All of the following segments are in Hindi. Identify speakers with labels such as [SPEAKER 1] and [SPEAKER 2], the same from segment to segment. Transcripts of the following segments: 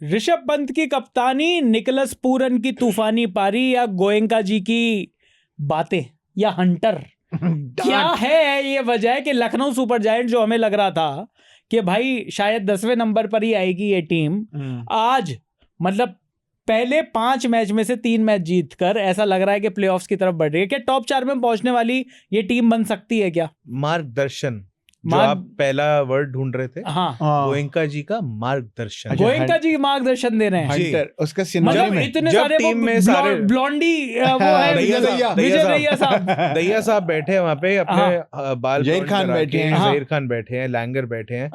[SPEAKER 1] ऋषभ पंत की कप्तानी, निकोलस पूरन की तूफानी पारी, या गोयनका जी की बातें, या हंटर? क्या है ये वजह कि लखनऊ सुपर जायंट, जो हमें लग रहा था कि भाई शायद 10वें नंबर पर ही आएगी ये टीम, आज मतलब पहले 5 मैच में से 3 मैच जीतकर ऐसा लग रहा है कि प्लेऑफ्स की तरफ बढ़ रही है। क्या टॉप 4 में पहुंचने वाली ये टीम बन सकती है क्या?
[SPEAKER 2] मार्गदर्शन, जो आप पहला वर्ड ढूंढ रहे थे,
[SPEAKER 1] हाँ,
[SPEAKER 2] गोयनका जी का मार्गदर्शन।
[SPEAKER 1] गोयनका जी मार्गदर्शन दे रहे हैं।
[SPEAKER 3] हंटर, उसका
[SPEAKER 1] मतलब इतने सारे
[SPEAKER 2] टीम में सारे
[SPEAKER 1] ब्लॉन्डी, वो है विजय दहिया साहब,
[SPEAKER 2] दहिया साहब बैठे हैं वहाँ पे, अपने बाल
[SPEAKER 3] जहीर खान बैठे हैं,
[SPEAKER 2] जहीर खान बैठे हैं, लैंगर बैठे हैं।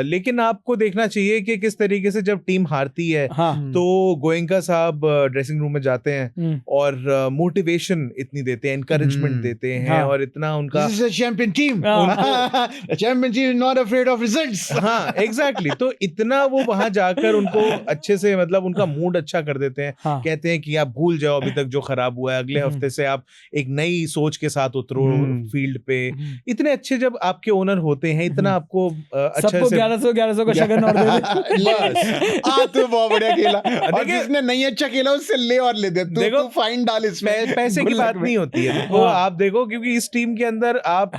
[SPEAKER 2] लेकिन आपको देखना चाहिए कि किस तरीके से जब टीम हारती है तो गोयनका साहब ड्रेसिंग रूम में जाते हैं और मोटिवेशन इतनी देते हैं, एनकरेजमेंट देते हैं, और इतना उनका
[SPEAKER 3] champion team, champion team not afraid of results.
[SPEAKER 2] हाँ एग्जैक्टली, तो इतना वो वहां जाकर उनको अच्छे से मतलब उनका मूड अच्छा कर देते हैं। कहते हैं कि आप भूल जाओ अभी तक जो खराब हुआ है, अगले हफ्ते से आप एक नई सोच के साथ उतरो फील्ड पे। इतने अच्छे जब आपके ओनर होते हैं, इतना आपको अच्छा
[SPEAKER 1] सबको 1100 का शगन और दे दे।
[SPEAKER 3] तो बहुत बढ़िया खेला, और जिसने नहीं अच्छा खेला उससे ले और ले दे। देखो फाइन डाल इसमें,
[SPEAKER 2] पैसे की बात नहीं होती है। तो आप देखो, क्योंकि इस टीम के अंदर आप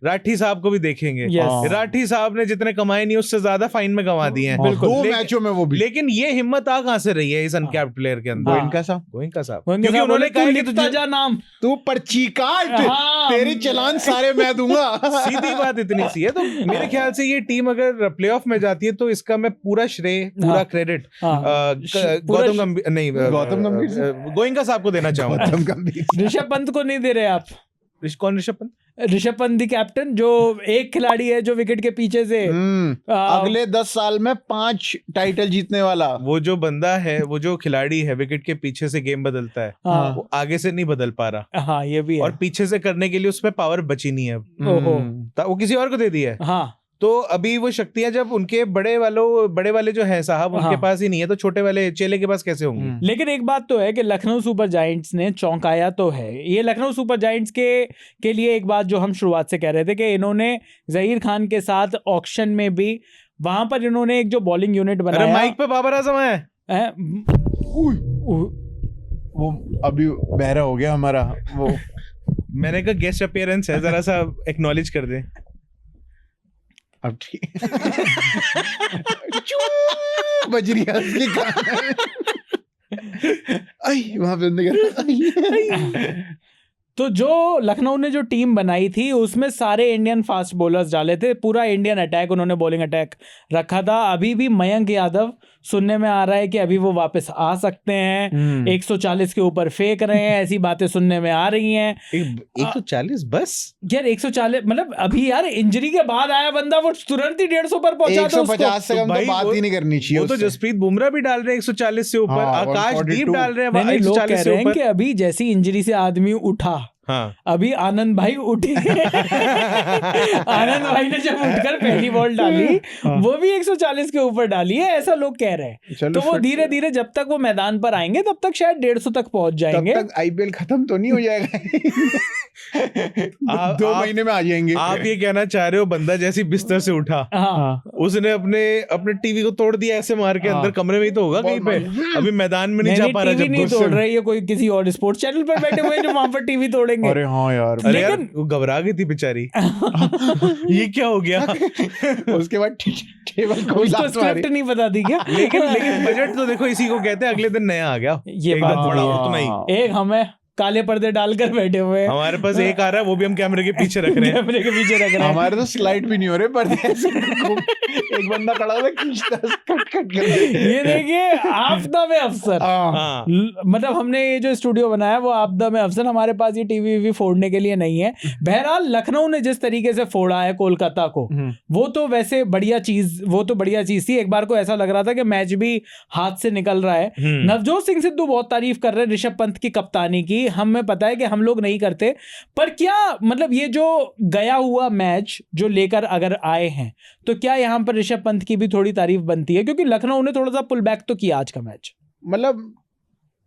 [SPEAKER 2] राठी साहब को भी देखेंगे। राठी साहब ने जितने कमाए नहीं उससे ज्यादा फाइन में कमा दिए हैं
[SPEAKER 3] 2 मैचों में, वो भी।
[SPEAKER 2] लेकिन ये हिम्मत आ कहाँ से रही है इस अनकैप्ड प्लेयर के अंदर?
[SPEAKER 3] गोयनका साहब,
[SPEAKER 1] क्योंकि उन्होंने कहा कि तुझे जा नाम,
[SPEAKER 3] तू पर्ची काट, तेरी चलान सारे मैं दूंगा।
[SPEAKER 2] सीधी बात इतनी सी है। तो मेरे ख्याल से ये टीम अगर प्लेऑफ में जाती है तो इसका मैं पूरा श्रेय, पूरा क्रेडिट गौतम गंभीर नहीं, गोयनका साहब को देना चाहूंगा।
[SPEAKER 1] ऋषभ पंत को नहीं दे रहे आप?
[SPEAKER 2] कौन ऋषभ पंत?
[SPEAKER 1] ऋषभ पंत दी कैप्टन, जो एक खिलाड़ी है जो विकेट के पीछे से
[SPEAKER 3] अगले 10 साल में 5 टाइटल जीतने वाला।
[SPEAKER 2] वो जो बंदा है, वो जो खिलाड़ी है, विकेट के पीछे से गेम बदलता है, वो आगे से नहीं बदल पा रहा।
[SPEAKER 1] हाँ, ये भी है।
[SPEAKER 2] और पीछे से करने के लिए उसमें पावर बची नहीं है, वो किसी और को दे दी है।
[SPEAKER 1] हाँ,
[SPEAKER 2] तो अभी वो शक्तियां जब उनके बड़े वाले जो है साहब, उनके पास ही नहीं है, तो छोटे वाले चेले के पास कैसे होंगे?
[SPEAKER 1] लेकिन एक बात तो है कि लखनऊ सुपर जायंट्स ने चौंकाया तो है। ये लखनऊ सुपर जायंट्स के लिए एक बात जो हम शुरुआत से कह रहे थे कि इन्होंने जहीर खान के साथ ऑक्शन में भी वहां पर इन्होंने एक जो बॉलिंग यूनिट बनाया।
[SPEAKER 2] अरे माइक पे बाबर आजम है,
[SPEAKER 3] वो अभी बहरा हो गया हमारा। वो
[SPEAKER 2] मैंने कहा गेस्ट अपीयरेंस है, जरा सा एक्नॉलेज कर दे।
[SPEAKER 3] अब ठीक बज रही असली वहां पे।
[SPEAKER 1] तो जो लखनऊ ने जो टीम बनाई थी उसमें सारे इंडियन फास्ट बॉलर्स डाले थे, पूरा इंडियन अटैक उन्होंने बॉलिंग अटैक रखा था। अभी भी मयंक यादव सुनने में आ रहा है कि अभी वो वापस आ सकते हैं, 140 के ऊपर फेंक रहे हैं, ऐसी बातें सुनने में आ रही हैं।
[SPEAKER 2] 140 बस
[SPEAKER 1] यार, 140 मतलब अभी यार इंजरी के बाद आया बंदा, वो तुरंत ही 150 पर पहुंचा।
[SPEAKER 3] 150 से कम तो बात ही नहीं करनी चाहिए।
[SPEAKER 2] वो तो जसप्रीत बुमराह भी डाल रहे हैं 140 से ऊपर, आकाशदीप डाल रहे हैं।
[SPEAKER 1] लोग कह रहे हैं कि अभी जैसी इंजरी से आदमी उठा, अभी आनंद भाई उठे आनंद भाई ने जब उठकर पहली बॉल डाली वो भी 140 के ऊपर डाली है, ऐसा लोग कह रहे हैं। तो वो धीरे धीरे जब तक वो मैदान पर आएंगे तब तक शायद 150 तक पहुंच जाएंगे।
[SPEAKER 3] तब तक आईपीएल खत्म तो नहीं हो जाएगा? 2 महीने में आ जाएंगे।
[SPEAKER 2] आप ये कहना चाह रहे हो बंदा जैसी बिस्तर से उठा, उसने अपने टीवी को तोड़ दिया ऐसे मार के, अंदर कमरे में ही तो होगा कहीं पे, अभी मैदान में नहीं जा पा रहा।
[SPEAKER 1] टीवी नहीं तोड़ रहे, ये कोई किसी और स्पोर्ट्स चैनल पर बैठे हुए जो वहां पर टीवी तोड़ेंगे।
[SPEAKER 3] अरे हाँ यार,
[SPEAKER 1] लेकिन
[SPEAKER 2] वो घबरा गई थी बेचारी। ये क्या हो गया?
[SPEAKER 3] उसके बाद टेबल को
[SPEAKER 1] स्क्रिप्ट नहीं बता दी क्या?
[SPEAKER 2] लेकिन बजट तो देखो इसी को कहते हैं, अगले दिन नया आ गया।
[SPEAKER 1] ये बात
[SPEAKER 2] बड़ा उतना ही।
[SPEAKER 1] एक हमें काले पर्दे डालकर बैठे हुए हैं,
[SPEAKER 2] हमारे पास एक आ रहा है, वो भी हम कैमरे के पीछे रख रहे हैं।
[SPEAKER 1] कैमरे के पीछे रख रहे हैं।
[SPEAKER 3] हमारे तो स्लाइड भी नहीं हो रहे पर्दे से। एक बंदा खड़ा हुआ खींचता कट कर।
[SPEAKER 1] ये देखिए आपदा में अफसर, मतलब हमने ये जो स्टूडियो बनाया वो आपदा में अफसर। हमारे पास ये टीवी फोड़ने के लिए नहीं है। बहरहाल लखनऊ ने जिस तरीके से फोड़ा है कोलकाता को, वो तो वैसे बढ़िया चीज थी। एक बार को ऐसा लग रहा था कि मैच भी हाथ से निकल रहा है। नवजोत सिंह सिद्धू बहुत तारीफ कर रहे हैं ऋषभ पंत की कप्तानी की। हमें पता है कि हम लोग नहीं करते, पर क्या मतलब ये जो गया हुआ मैच जो लेकर अगर आए हैं, तो क्या यहां पर ऋषभ पंत की भी थोड़ी तारीफ बनती है? क्योंकि लखनऊ ने थोड़ा सा पुल बैक तो किया आज का मैच।
[SPEAKER 3] मतलब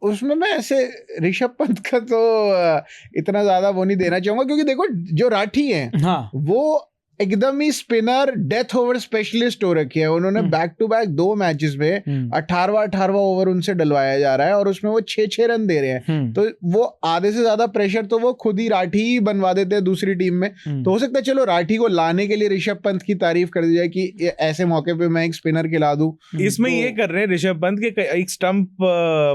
[SPEAKER 3] उसमें मैं ऐसे ऋषभ पंत का तो इतना ज्यादा वो नहीं देना चाहूंगा, क्योंकि देखो जो राठी हैं, वो एकदम ही स्पिनर डेथ ओवर स्पेशलिस्ट हो रखे हैं उन्होंने। बैक टू बैक 2 मैचेस में 18 ओवर उनसे डलवाया जा रहा है और उसमें वो 6 रन दे रहे हैं। तो वो आधे से ज्यादा प्रेशर तो वो खुद ही राठी ही बनवा देते हैं दूसरी टीम में। तो हो सकता है चलो राठी को लाने के लिए ऋषभ पंत की तारीफ कर दी जाए कि ऐसे मौके पे मैं एक स्पिनर खिला दूं।
[SPEAKER 2] इसमें ये कर रहे हैं ऋषभ पंत के एक स्टंप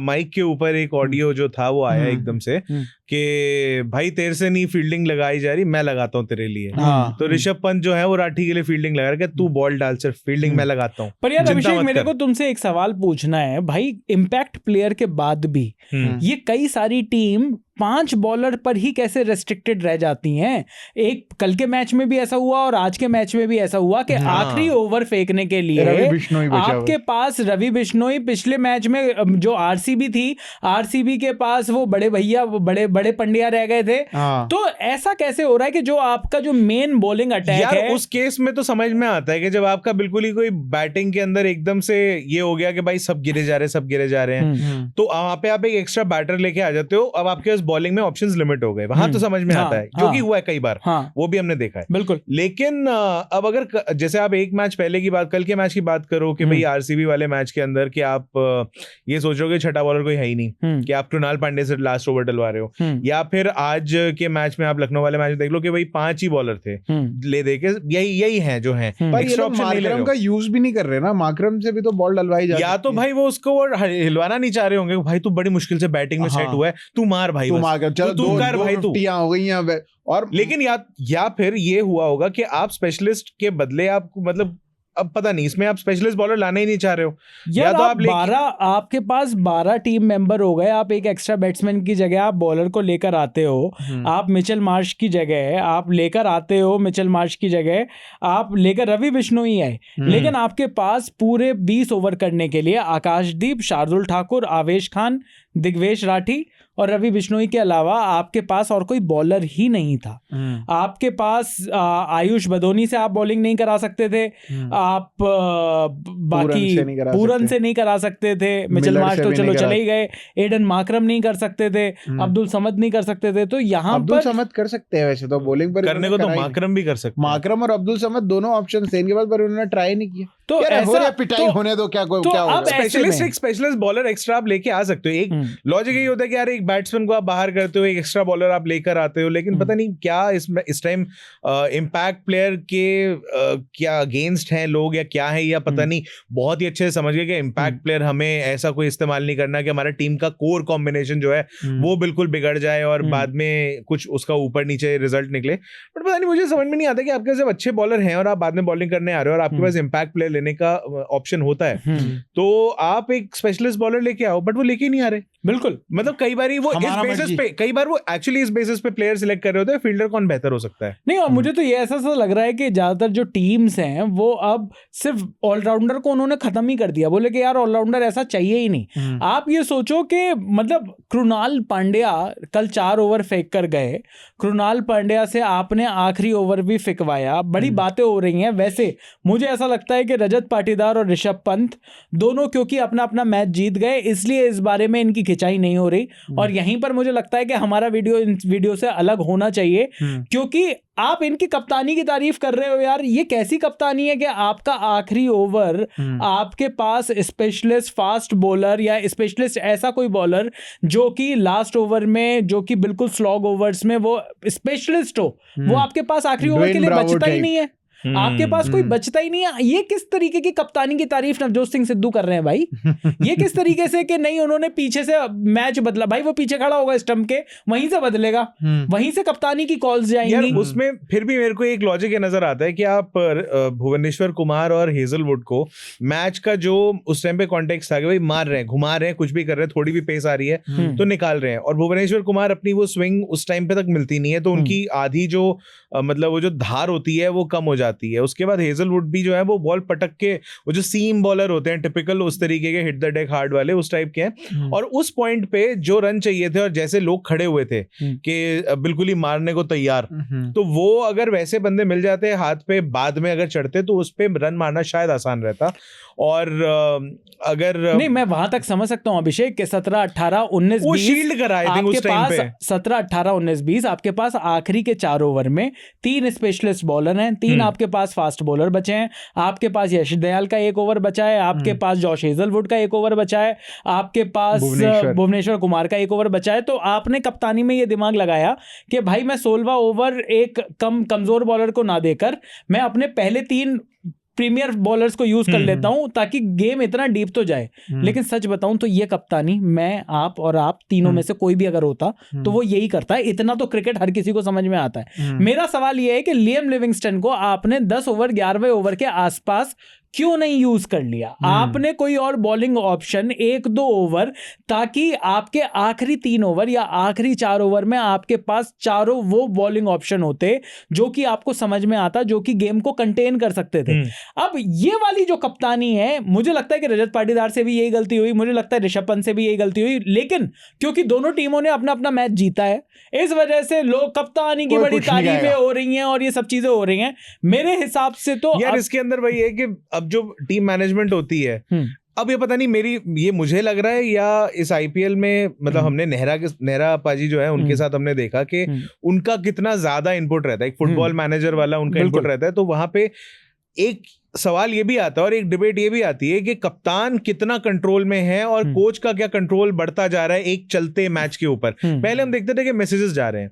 [SPEAKER 2] माइक के ऊपर एक ऑडियो जो था वो आया एकदम से कि भाई तेरे से नहीं फील्डिंग लगाई जा रही, मैं लगाता हूँ तेरे लिए। तो ऋषभ पंत जो है वो राठी के लिए फील्डिंग लगा रहा है, तू बॉल डाल, सिर्फ फील्डिंग मैं लगाता हूँ।
[SPEAKER 1] पर यार अभिषेक मेरे को तुमसे एक सवाल पूछना है भाई, इम्पैक्ट प्लेयर के बाद भी ये कई सारी टीम 5 बॉलर पर ही कैसे रेस्ट्रिक्टेड रह जाती हैं? एक कल के मैच में भी ऐसा हुआ और आज के मैच में भी ऐसा हुआ कि आखिरी ओवर फेंकने के लिए आपके पास रवि बिश्नोई, पिछले मैच में जो आरसीबी थी, आरसीबी के पास वो बड़े भैया बड़े पंड्या रह गए थे। तो ऐसा कैसे हो रहा है कि जो आपका जो मेन बॉलिंग अटैक है,
[SPEAKER 2] उस केस में तो समझ में आता है कि जब आपका बिल्कुल ही कोई बैटिंग के अंदर एकदम से ये हो गया कि भाई सब गिरे जा रहे हैं, तो वहां पे आप एक एक्स्ट्रा बैटर लेके आ जाते हो। अब आपके बॉलिंग में ऑप्शंस लिमिट हो गए, वहां तो समझ में आता है, जो कि हुआ है कई बार, वो भी हमने देखा है
[SPEAKER 1] बिल्कुल।
[SPEAKER 2] लेकिन अब अगर जैसे आप एक मैच पहले की बात, कल के मैच की बात करो कि भाई आरसीबी वाले मैच के अंदर कि आप ये सोचोगे छठा बॉलर कोई है ही नहीं, कि आप कृणाल पांडे से लास्ट ओवर डलवा रहे हो, या फिर आज के मैच में आप लखनऊ वाले मैच में देख लो कि भाई 5 ही बॉलर थे ले दे के, यही है जो है।
[SPEAKER 3] माकरम का यूज भी नहीं कर रहे ना, माकरम से भी तो बॉल डलवाई जा,
[SPEAKER 2] या तो भाई वो उसको हिलवाना नहीं चाह रहे होंगे, भाई तू बड़ी मुश्किल से बैटिंग में सेट हुआ है, तू मार भाई,
[SPEAKER 3] चलो
[SPEAKER 2] तू कर भाई, तू
[SPEAKER 3] हो गई हैं। और
[SPEAKER 2] लेकिन या फिर ये हुआ होगा कि आप स्पेशलिस्ट के बदले आप मतलब अब पता नहीं इसमें आप स्पेशलिस्ट बॉलर लाने ही नहीं चाह रहे हो,
[SPEAKER 1] या तो आप 12, आपके पास 12 टीम मेंबर हो गए, आप एक एक्स्ट्रा बैट्समैन की जगह आप बॉलर को लेकर आते हो, आप मिचेल मार्श की जगह आप लेकर आते हो, मिचेल मार्श की जगह आप लेकर रवि बिश्नोई आए, लेकिन आपके पास पूरे 20 ओवर करने के लिए आकाशदीप, शार्दुल ठाकुर, आवेश खान, दिग्वेश राठी और रवि बिश्नोई के अलावा आपके पास और कोई बॉलर ही नहीं था। आपके पास आयुष बदोनी से आप बॉलिंग नहीं करा सकते थे, आप बाकी पूरन से नहीं करा सकते थे, मिचेल मार्श तो चलो चले ही गए, एडन माकरम नहीं कर सकते थे, अब्दुल समद नहीं कर सकते थे। तो यहाँ
[SPEAKER 3] अब्दुल समद कर सकते हैं वैसे तो, बॉलिंग पर
[SPEAKER 2] करने को तो माकरम भी कर सकते,
[SPEAKER 3] माकरम और अब्दुल समद दोनों ऑप्शन थे इनके पास, पर उन्होंने ट्राई नहीं किया।
[SPEAKER 2] तो
[SPEAKER 3] ऐसा पिटाई होने दो, क्या होगा?
[SPEAKER 2] स्पेशलिस्ट बॉलर एक्स्ट्रा आप लेके आ सकते हो। एक लॉजिक यही होता है कि यार एक बैट्समैन को आप बाहर करते हो, एक एक्स्ट्रा बॉलर आप लेकर आते हो, लेकिन पता नहीं क्या इस टाइम इम्पैक्ट प्लेयर के क्या अगेंस्ट हैं लोग या क्या है, या पता नहीं बहुत ही अच्छे से समझ गए कि इम्पैक्ट प्लेयर हमें ऐसा कोई इस्तेमाल नहीं करना कि हमारा टीम का कोर कॉम्बिनेशन जो है वो बिल्कुल बिगड़ जाए और बाद में कुछ उसका ऊपर नीचे रिजल्ट निकले। बट पता नहीं, मुझे समझ में नहीं आता कि आपके जब अच्छे बॉलर हैं और आप बाद में बॉलिंग करने आ रहे हो और आपके पास इम्पैक्ट प्लेयर लेने का ऑप्शन होता है, तो आप एक स्पेशलिस्ट बॉलर लेके आओ, बट वो लेके नहीं आ रहे।
[SPEAKER 1] बिल्कुल,
[SPEAKER 2] मतलब कई बार वो इस बेसिस पे, कई बार वो एक्चुअली इस बेसिस पे प्लेयर सिलेक्ट कर रहे होते हैं फील्डर कौन बेहतर हो सकता है।
[SPEAKER 1] नहीं, और मुझे तो ये ऐसा लग रहा है कि ज्यादातर जो टीम्स हैं वो अब सिर्फ ऑलराउंडर को उन्होंने खत्म ही कर दिया, बोले कि यार ऑलराउंडर ऐसा चाहिए ही नहीं। आप ये सोचो कि मतलब कृणाल पांड्या कल 4 ओवर फेंक कर गए, कृणाल पांड्या से आपने आखिरी ओवर भी फेंकवाया, बड़ी बातें हो रही हैं। वैसे मुझे ऐसा लगता है कि रजत पाटीदार और ऋषभ पंत दोनों क्योंकि अपना अपना मैच जीत गए, इसलिए इस बारे में इनकी खिंचाई नहीं हो रही। और यहीं पर मुझे लगता है कि हमारा वीडियो से अलग होना चाहिए, क्योंकि आप इनकी कप्तानी की तारीफ कर रहे हो। यार ये कैसी कप्तानी है कि आपका आखिरी ओवर आपके पास स्पेशलिस्ट फास्ट बॉलर या स्पेशलिस्ट ऐसा कोई बॉलर जो कि लास्ट ओवर में, जो कि बिल्कुल स्लॉग ओवर्स में वो स्पेशलिस्ट हो, वो आपके पास आखिरी ओवर के लिए बचता ही नहीं है, आपके पास कोई बचता ही नहीं है। ये किस तरीके की कप्तानी की तारीफ नवजोत सिंह सिद्धू कर रहे हैं भाई? ये किस तरीके से कि नहीं उन्होंने पीछे से मैच बदला, भाई वो पीछे खड़ा होगा स्टंप के, वहीं से बदलेगा, वहीं से कप्तानी की कॉल्स जाएंगी।
[SPEAKER 2] उसमें फिर भी मेरे को एक लॉजिक ये नजर आता है कि आप भुवनेश्वर कुमार और हेजलवुड को मैच का जो उस टाइम पे कॉन्टेक्स्ट था कि भाई मार रहे हैं, घुमा रहे हैं, कुछ भी कर रहे हैं, थोड़ी भी पेस आ रही है तो निकाल रहे हैं, और भुवनेश्वर कुमार अपनी वो स्विंग उस टाइम पे तक मिलती नहीं है, तो उनकी आधी जो मतलब वो जो धार होती है वो कम हो जाती है। उसके बाद हेजलवुड भी जो है वो बॉल पटक के, वो जो सीम बॉलर होते हैं टिपिकल उस तरीके के हिट द डेक हार्ड वाले उस टाइप के हैं, और उस पॉइंट पे जो रन चाहिए थे और जैसे लोग खड़े हुए थे कि बिल्कुल ही मारने को तैयार, तो वो अगर वैसे बंदे मिल जाते हाथ पे बाद में अगर चढ़ते तो उस पे रन मारना शायद आसान रहता। और अगर
[SPEAKER 1] नहीं, मैं वहां तक समझ सकता हूँ अभिषेक के 17, 18, 19, 20
[SPEAKER 2] वो शील्ड करा आई थिंक उस टाइम पे
[SPEAKER 1] 17, 18, 19, 20 आपके पास आखिरी के 4 ओवर में 3 स्पेशलिस्ट बॉलर हैं, 3 आपके पास फास्ट बॉलर बचे हैं, आपके पास यश दयाल का 1 ओवर बचा है, आपके पास जॉश हेजलवुड का 1 ओवर बचा है, आपके पास भुवनेश्वर कुमार का 1 ओवर बचा है। तो आपने कप्तानी में ये दिमाग लगाया कि भाई मैं 16वां ओवर एक कमजोर बॉलर को ना देकर मैं अपने पहले 3 प्रीमियर बॉलर्स को यूज कर लेता हूं ताकि गेम इतना डीप तो जाए। लेकिन सच बताऊं तो ये कप्तानी मैं, आप और आप तीनों में से कोई भी अगर होता तो वो यही करता है। इतना तो क्रिकेट हर किसी को समझ में आता है। मेरा सवाल ये है कि लियम लिविंगस्टन को आपने 10 ओवर 11वें ओवर के आसपास क्यों नहीं यूज कर लिया? आपने कोई और बॉलिंग ऑप्शन 1-2 ओवर, ताकि आपके आखिरी 3 ओवर या आखिरी 4 ओवर में आपके पास चारों वो बॉलिंग ऑप्शन होते जो कि आपको समझ में आता, जो कि गेम को कंटेन कर सकते थे। अब ये वाली जो कप्तानी है, मुझे लगता है कि रजत पाटीदार से भी यही गलती हुई, मुझे लगता है ऋषभ पंत से भी यही गलती हुई, लेकिन क्योंकि दोनों टीमों ने अपना अपना मैच जीता है, इस वजह से लोग कप्तानी की बड़ी तारीफें हो रही हैं और ये सब चीजें हो रही हैं। मेरे हिसाब से तो
[SPEAKER 2] यार इसके अंदर वही है कि अब जो टीम मैनेजमेंट होती है, अब ये पता नहीं ये मुझे लग रहा है या इस आईपीएल में मतलब हमने नेहरा पाजी जो है उनके साथ हमने देखा कि उनका कितना ज्यादा इनपुट रहता है, एक फुटबॉल मैनेजर वाला उनका इनपुट रहता है। तो वहां पे एक सवाल ये भी आता है और एक डिबेट ये भी आती है कि कप्तान कितना कंट्रोल में है और कोच का क्या कंट्रोल बढ़ता जा रहा है एक चलते मैच के ऊपर। पहले हम देखते थे कि मैसेजेस जा रहे हैं,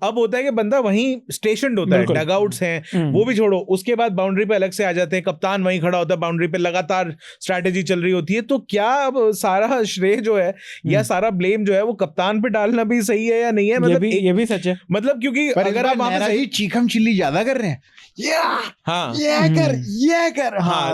[SPEAKER 2] अब होता है कि बंदा वहीं स्टेशनड होता है, डगआउट्स हैं वो भी छोड़ो, उसके बाद बाउंड्री पे अलग से आ जाते हैं, कप्तान वहीं खड़ा होता है बाउंड्री पे, लगातार स्ट्रैटेजी चल रही होती है। तो क्या अब सारा श्रेय जो है या सारा ब्लेम जो है वो कप्तान पे डालना भी सही है या नहीं है? मतलब
[SPEAKER 1] ये भी सच है,
[SPEAKER 2] मतलब क्योंकि अगर आप
[SPEAKER 3] चीखम चिल्ली ज्यादा कर रहे हैं,
[SPEAKER 1] हाँ,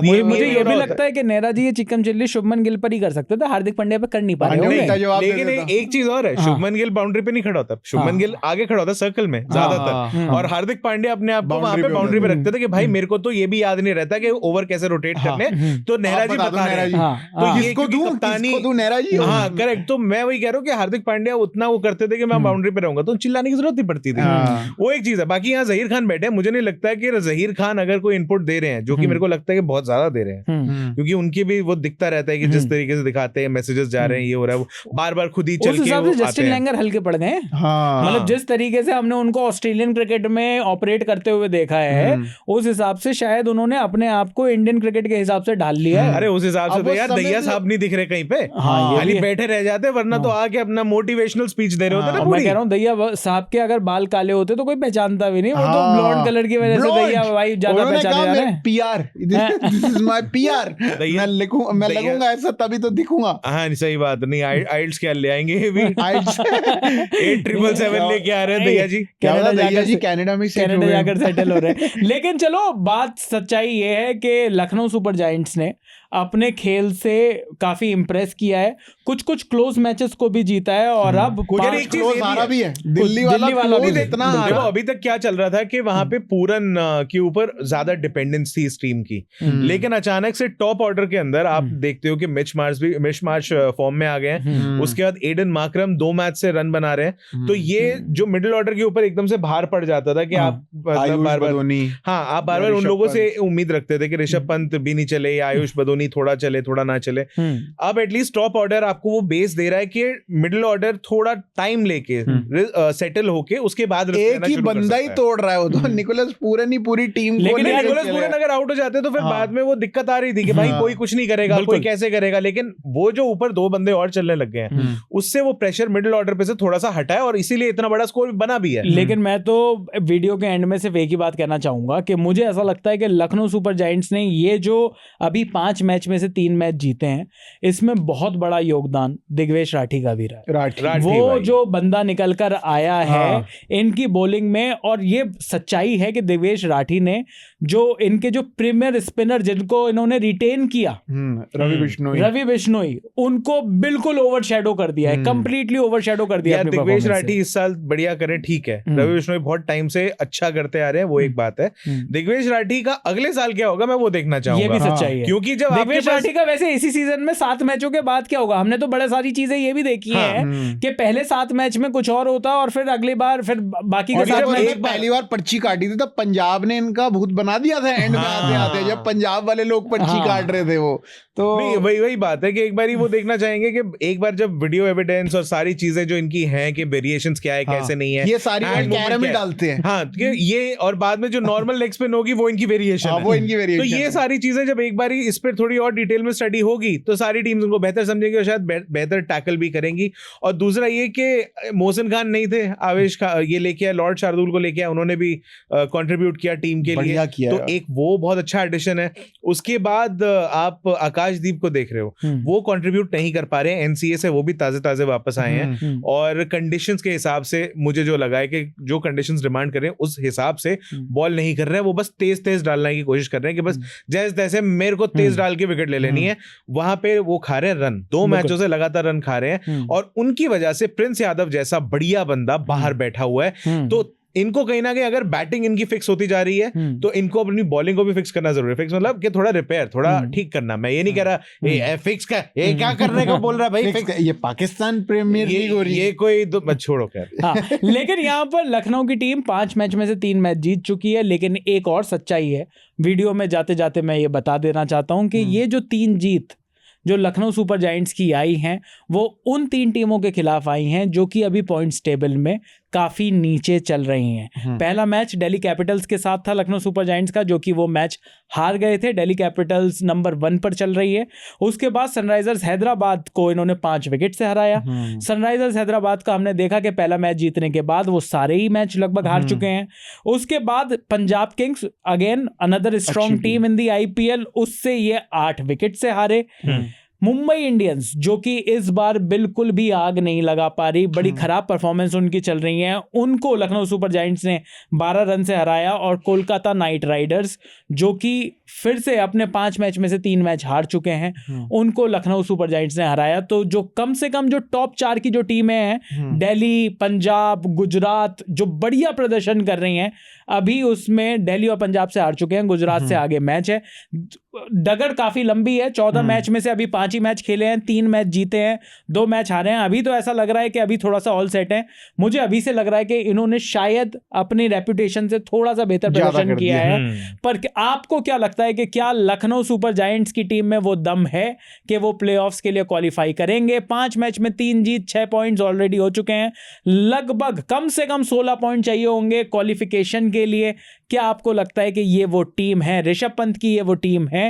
[SPEAKER 1] मुझे ये भी लगता है कि नेहरा जी ये चिकन चिल्ली शुभमन गिल पर ही कर सकते थे, हार्दिक पांड्या पे कर नहीं पा रहे।
[SPEAKER 2] लेकिन एक चीज और है, शुभमन गिल बाउंड्री पे नहीं खड़ा होता, शुभमन गिल आगे खड़ा होता सर्कल में ज्यादातर, और हार्दिक पांड्या अपने आप को वहां पे बाउंड्री पे रखते थे कि भाई मेरे को तो ये भी याद नहीं रहता कि ओवर कैसे रोटेट करने, तो नेहरा जी बता रहे हैं, तो ये कप्तानी, हाँ करेक्ट। तो मैं वही कह रहा हूँ कि हार्दिक पांड्या उतना वो करते थे कि मैं बाउंड्री पे रहूंगा, तो चिल्लाने की जरूरत नहीं पड़ती थी, वो एक चीज है। बाकी यहाँ जहीर खान बैठे, मुझे नहीं लगता है कि जहीर खान अगर कोई इनपुट दे रहे हैं, जो कि मेरे को लगता है कि बहुत ज्यादा दे रहे हैं, क्योंकि उनकी भी वो दिखता रहता है कि जिस तरीके से दिखाते हैं, मैसेजेस जा रहे हैं, ये हो रहा है, वो बार बार खुद ही चल के वो
[SPEAKER 1] जस्टिन लैंगर हल्के पड़ गए। मतलब जिस तरीके से हमने उनको ऑस्ट्रेलियन क्रिकेट में ऑपरेट करते हुए देखा है, उस हिसाब से शायद उन्होंने अपने आप को इंडियन क्रिकेट के हिसाब से ढाल लिया है।
[SPEAKER 2] अरे उस हिसाब से तो यार दैया साहब नहीं दिख रहे कहीं पे, खाली बैठे रह जाते, वरना तो आके अपना मोटिवेशनल स्पीच दे रहे होते ना। मैं कह रहा हूँ
[SPEAKER 1] दैया साहब के अगर बाल काले होते तो कोई पहचानता भी नहीं, वो तो ब्लॉन्ड कलर की वजह से दैया भाई ज्यादा पहचाने जा रहे हैं।
[SPEAKER 3] PR, this is my PR, मैं लगूंगा ऐसा तभी तो दिखूंगा।
[SPEAKER 2] हाँ सही बात नहीं, आइल्स क्या ले आएंगे, 877 लेके आ रहे हैं दैया जी,
[SPEAKER 3] कनाडा में
[SPEAKER 1] जाकर सेटल हो रहे हैं। लेकिन चलो बात सच्चाई ये है कि लखनऊ सुपर जायंट्स ने अपने खेल से काफी इंप्रेस किया है, कुछ क्लोज मैचेस को भी जीता है, और अब
[SPEAKER 3] एक चीज हारा भी है, दिल्ली वाला भी इतना हारा।
[SPEAKER 2] अभी तक क्या चल रहा था कि वहां पे पूरन के ऊपर ज्यादा डिपेंडेंस थी इस टीम की, लेकिन अचानक से टॉप ऑर्डर के अंदर आप देखते हो कि मिच मार्श फॉर्म में आ गए हैं, उसके बाद एडन मार्करम 2 मैच से रन बना रहे हैं। तो ये जो मिडिल ऑर्डर के ऊपर एकदम से भार पड़ जाता था कि आप बार बार उन लोगों से उम्मीद रखते थे कि ऋषभ पंत भी नहीं चले या आयुष बदोनी थोड़ा चले थोड़ा ना चले। अब एटलीस्ट टॉप ऑर्डर आपको वो बेस दे रहा है कि मिडिल ऑर्डर थोड़ा टाइम लेके सेटल होके उसके बाद
[SPEAKER 3] एक ही बंदा ही तोड़ रहा है, वो तो निकोलस पूरन ही पूरी टीम को,
[SPEAKER 2] लेकिन निकोलस पूरन अगर आउट हो जाते तो फिर बाद में वो दिक्कत आ रही थी कि भाई कोई कुछ नहीं करेगा, कोई कैसे करेगा। लेकिन वो जो ऊपर 2 बंदे और चलने लग गए हैं, उससे वो प्रेशर मिडिल ऑर्डर पे से थोड़ा सा हटा है और इसीलिए इतना बड़ा स्कोर बना भी है।
[SPEAKER 1] लेकिन मैं तो वीडियो के एंड में सिर्फ एक ही बात कहना चाहूंगा कि मुझे ऐसा लगता है कि लखनऊ सुपर जायंट्स ने ये जो अभी 5 मैच में से 3 मैच जीते हैं, इसमें बहुत बड़ा योगदान दिग्वेश राठी का भी रहा है। वो जो बंदा निकल कर आया है इनकी बॉलिंग में, और ये सच्चाई है कि दिग्वेश राठी ने जो इनके जो प्रीमियर स्पिनर जिनको इन्होंने रिटेन किया, रवि बिश्नोई, उनको बिल्कुल ओवरशैडो कर दिया है, कंप्लीटली ओवरशैडो कर दिया।
[SPEAKER 2] दिग्वेश राठी इस साल बढ़िया करे, ठीक है, रवि बिश्नोई बहुत टाइम से अच्छा करते आ रहे हैं, वो एक बात है। दिग्वेश राठी का अगले साल क्या होगा मैं वो देखना चाहूंगा,
[SPEAKER 1] ये भी सच्चाई है,
[SPEAKER 2] क्योंकि जब
[SPEAKER 1] दिग्वेश राठी का वैसे इसी सीजन में 7 मैचों के बाद क्या होगा, हमने तो बड़े सारी चीजें ये भी देखी हैं कि पहले 7 मैच में कुछ और होता और फिर अगली बार फिर बाकी के 7 मैच
[SPEAKER 3] पहली बार पर्ची काटी थी तब पंजाब ने इनका भूत बना दिया था एंड में आते आते हैं, जब पंजाब वाले लोग पंछी काट रहे थे वो। तो
[SPEAKER 2] नहीं, वही बात है कि एक बार ही वो देखना चाहेंगे कि एक बार जब वीडियो एविडेंस और सारी चीजें जो इनकी हैं कि वेरिएशंस क्या है, कैसे नहीं है,
[SPEAKER 3] ये सारी कैरम में डालते हैं।
[SPEAKER 2] हाँ, कि ये और बाद में जो नॉर्मल लेग स्पिन होगी वो इनकी वेरिएशन है,
[SPEAKER 3] वो इनकी वेरिएशन।
[SPEAKER 2] तो ये सारी चीजें जब एक बार ही इस पर थोड़ी और डिटेल में स्टडी होगी तो सारी टीम्स उनको बेहतर समझेंगी और शायद बेहतर टैकल भी करेंगी। और दूसरा ये कि मोहसिन खान नहीं थे, आवेश ये लेके आए, लॉर्ड शार्दुल को लेके आए, उन्होंने भी कंट्रीब्यूट किया टीम के लिए, तो एक वो बहुत अच्छा एडिशन है। उसके बाद आप आकाशदीप को देख रहे हो, वो कंट्रीब्यूट नहीं कर पा रहे हैं, एनसीए से वो भी ताजे वापस आए हैं, और कंडीशंस के हिसाब से मुझे जो लगा है कि जो कंडीशंस डिमांड कर रहे हैं उस हिसाब से बॉल नहीं कर रहे हैं, वो बस तेज डालने की कोशिश कर रहे हैं कि बस जैसे तैसे मेरे को तेज डाल के विकेट ले लेनी है। वहां पे वो खा रहे हैं रन, 2 मैचों से लगातार रन खा रहे हैं, और उनकी वजह से प्रिंस यादव जैसा बढ़िया बंदा बाहर बैठा हुआ है। तो इनको कहीं ना कहीं अगर बैटिंग इनकी फिक्स होती जा रही है तो इनको अपनी बॉलिंग को भी फिक्स करना जरूरी है। फिक्स मतलब कि थोड़ा रिपेयर, थोड़ा ठीक करना। मैं ये नहीं कह रहा फिक्स का, ये क्या करने का बोल रहा है भाई, फिक्स,
[SPEAKER 3] ये पाकिस्तान प्रीमियर लीग हो रही है,
[SPEAKER 2] ये कोई छोड़ो खैर।
[SPEAKER 1] हाँ, लेकिन यहाँ पर लखनऊ की टीम 5 मैच में से 3 मैच जीत चुकी है। लेकिन एक और सच्चाई है, वीडियो में जाते जाते मैं ये बता देना चाहता हूँ कि ये जो 3 जीत जो लखनऊ सुपर जायंट्स की आई हैं, वो उन 3 टीमों के खिलाफ आई हैं जो कि अभी पॉइंट्स टेबल में काफ़ी नीचे चल रही हैं। पहला मैच दिल्ली कैपिटल्स के साथ था लखनऊ सुपर जायंट्स का, जो कि वो मैच हार गए थे। दिल्ली कैपिटल्स नंबर 1 पर चल रही है। उसके बाद सनराइजर्स हैदराबाद को इन्होंने 5 विकेट से हराया। सनराइजर्स हैदराबाद का हमने देखा कि पहला मैच जीतने के बाद वो सारे ही मैच लगभग हार चुके हैं। उसके बाद Punjab Kings, again another strong team in the IPL, उससे ये 8 विकेट से हारे। मुंबई इंडियंस जो कि इस बार बिल्कुल भी आग नहीं लगा पा रही, बड़ी खराब परफॉर्मेंस उनकी चल रही है, उनको लखनऊ सुपर जायंट्स ने 12 रन से हराया। और कोलकाता नाइट राइडर्स जो कि फिर से अपने 5 मैच में से 3 मैच हार चुके हैं, उनको लखनऊ सुपर जायंट्स ने हराया। तो जो कम से कम जो टॉप 4 की जो टीमें हैं, दिल्ली, पंजाब, गुजरात, जो बढ़िया प्रदर्शन कर रही हैं, अभी उसमें दिल्ली और पंजाब से हार चुके हैं, गुजरात से आगे मैच है। डगर काफी लंबी है, 14 मैच में से अभी 5 ही मैच खेले हैं, 3 मैच जीते हैं, 2 मैच हारे हैं। अभी तो ऐसा लग रहा है कि अभी थोड़ा सा ऑल सेट है। मुझे अभी से लग रहा है कि इन्होंने शायद अपनी रेपुटेशन से थोड़ा सा बेहतर प्रदर्शन किया है। पर आपको क्या लगता है कि क्या लखनऊ सुपर जायंट्स की टीम में वो दम है कि वो प्लेऑफ्स के लिए क्वालिफाई करेंगे? 5 मैच में 3 जीत, 6 पॉइंट्स ऑलरेडी हो चुके हैं, लगभग कम से कम 16 पॉइंट चाहिए होंगे क्वालिफिकेशन के लिए। क्या आपको लगता है कि ये वो टीम है, ऋषभ पंत की ये वो टीम है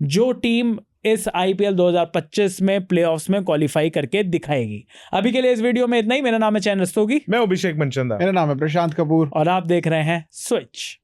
[SPEAKER 1] जो टीम इस आईपीएल 2025 में प्लेऑफ्स में क्वालिफाई करके दिखाएगी? अभी के लिए इस वीडियो में इतना ही। मेरा नाम है चैन रस्तोगी,
[SPEAKER 2] मैं अभिषेक मनचंदा,
[SPEAKER 3] मेरा नाम है प्रशांत कपूर,
[SPEAKER 1] और आप देख रहे हैं स्विच।